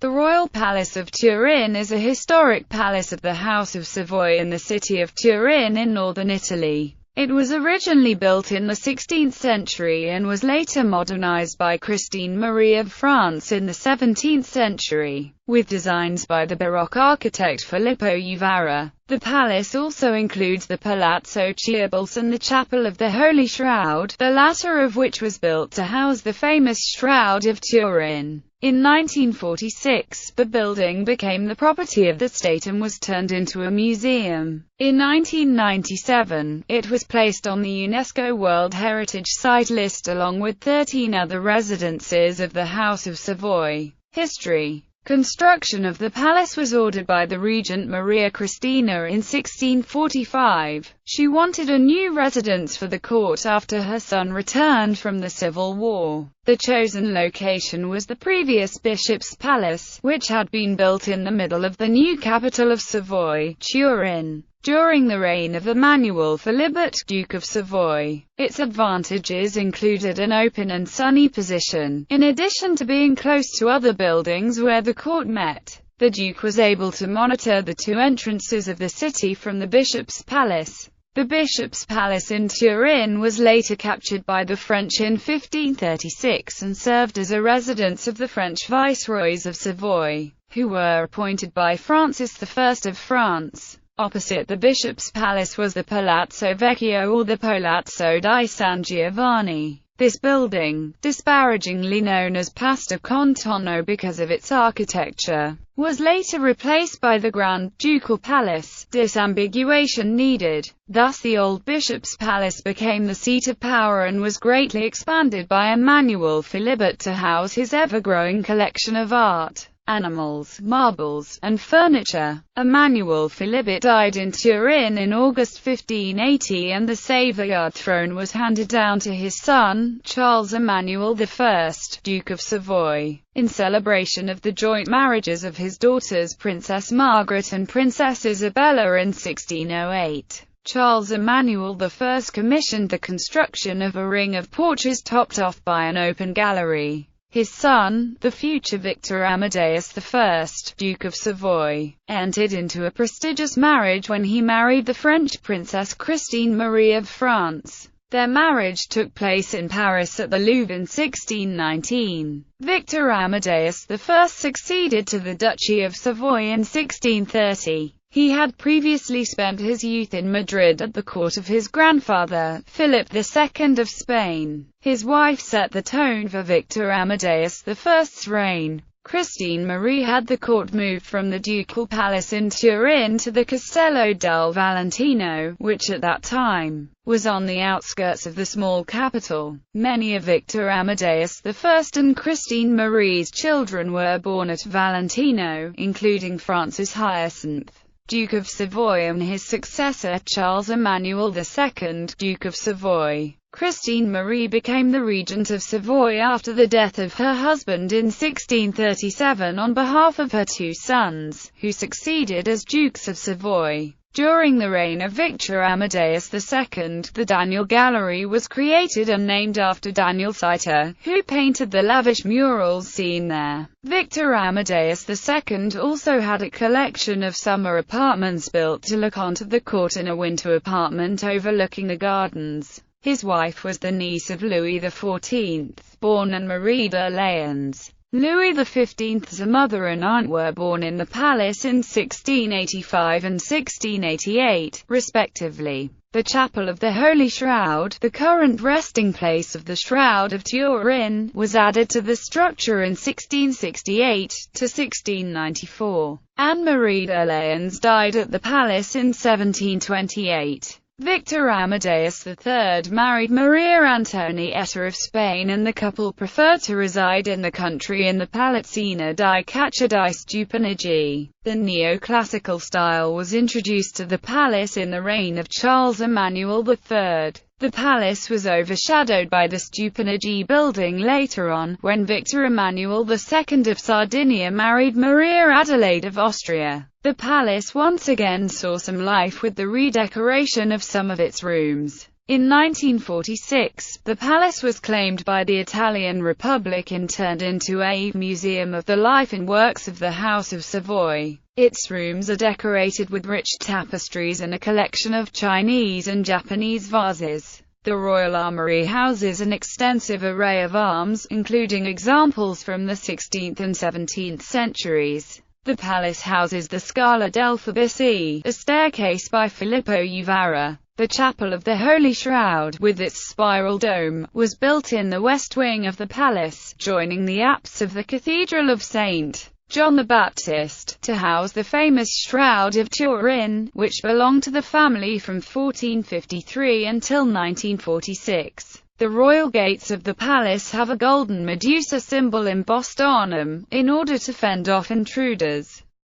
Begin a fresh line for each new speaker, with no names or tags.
The Royal Palace of Turin is a historic palace of the House of Savoy in the city of Turin in northern Italy. It was originally built in the 16th century and was later modernized by Christine Marie of France in the 17th century, with designs by the Baroque architect Filippo Uvara. The palace also includes the Palazzo Cirbals and the Chapel of the Holy Shroud, the latter of which was built to house the famous Shroud of Turin. In 1946, the building became the property of the state and was turned into a museum. In 1997, it was placed on the UNESCO World Heritage Site list along with 13 other residences of the House of Savoy. History. Construction of the palace was ordered by the regent Maria Cristina in 1645. She wanted a new residence for the court after her son returned from the Civil War. The chosen location was the previous bishop's palace, which had been built in the middle of the new capital of Savoy, Turin, during the reign of Emmanuel Philibert, Duke of Savoy. Its advantages included an open and sunny position, in addition to being close to other buildings where the court met. The Duke was able to monitor the two entrances of the city from the bishop's palace. The bishop's palace in Turin was later captured by the French in 1536 and served as a residence of the French viceroys of Savoy, who were appointed by Francis I of France. Opposite the bishop's palace was the Palazzo Vecchio or the Palazzo di San Giovanni. This building, disparagingly known as Pasta con tonno because of its architecture, was later replaced by the Grand Ducal Palace. Disambiguation needed. Thus the old bishop's palace became the seat of power and was greatly expanded by Emmanuel Philibert to house his ever-growing collection of art, animals, marbles, and furniture. Emmanuel Philibert died in Turin in August 1580 and the Savoyard throne was handed down to his son, Charles Emmanuel I, Duke of Savoy, in celebration of the joint marriages of his daughters Princess Margaret and Princess Isabella in 1608. Charles Emmanuel I commissioned the construction of a ring of porches topped off by an open gallery. His son, the future Victor Amadeus I, Duke of Savoy, entered into a prestigious marriage when he married the French Princess Christine Marie of France. Their marriage took place in Paris at the Louvre in 1619. Victor Amadeus I succeeded to the Duchy of Savoy in 1630. He had previously spent his youth in Madrid at the court of his grandfather, Philip II of Spain. His wife set the tone for Victor Amadeus I's reign. Christine Marie had the court moved from the ducal palace in Turin to the Castello del Valentino, which at that time was on the outskirts of the small capital. Many of Victor Amadeus I and Christine Marie's children were born at Valentino, including Francis Hyacinth, Duke of Savoy, and his successor Charles Emmanuel II, Duke of Savoy. Christine Marie became the regent of Savoy after the death of her husband in 1637 on behalf of her two sons, who succeeded as Dukes of Savoy. During the reign of Victor Amadeus II, the Daniel Gallery was created and named after Daniel Sitter, who painted the lavish murals seen there. Victor Amadeus II also had a collection of summer apartments built to look onto the court and a winter apartment overlooking the gardens. His wife was the niece of Louis XIV, born Anne-Marie d'Orléans. Louis XV's mother and aunt were born in the palace in 1685 and 1688, respectively. The Chapel of the Holy Shroud, the current resting place of the Shroud of Turin, was added to the structure in 1668 to 1694. Anne-Marie d'Orléans died at the palace in 1728. Victor Amadeus III married Maria Antonietta of Spain and the couple preferred to reside in the country in the Palazzina di Caccia di Stupinigi. The neoclassical style was introduced to the palace in the reign of Charles Emmanuel III. The palace was overshadowed by the Stupinigi building later on, when Victor Emmanuel II of Sardinia married Maria Adelaide of Austria. The palace once again saw some life with the redecoration of some of its rooms. In 1946, the palace was claimed by the Italian Republic and turned into a museum of the life and works of the House of Savoy. Its rooms are decorated with rich tapestries and a collection of Chinese and Japanese vases. The Royal Armory houses an extensive array of arms, including examples from the 16th and 17th centuries. The palace houses the Scala del Fabrici, a staircase by Filippo Uvara. The Chapel of the Holy Shroud, with its spiral dome, was built in the west wing of the palace, joining the apse of the Cathedral of St. John the Baptist, to house the famous Shroud of Turin, which belonged to the family from 1453 until 1946. The royal gates of the palace have a golden Medusa symbol embossed on them, in order to fend off intruders.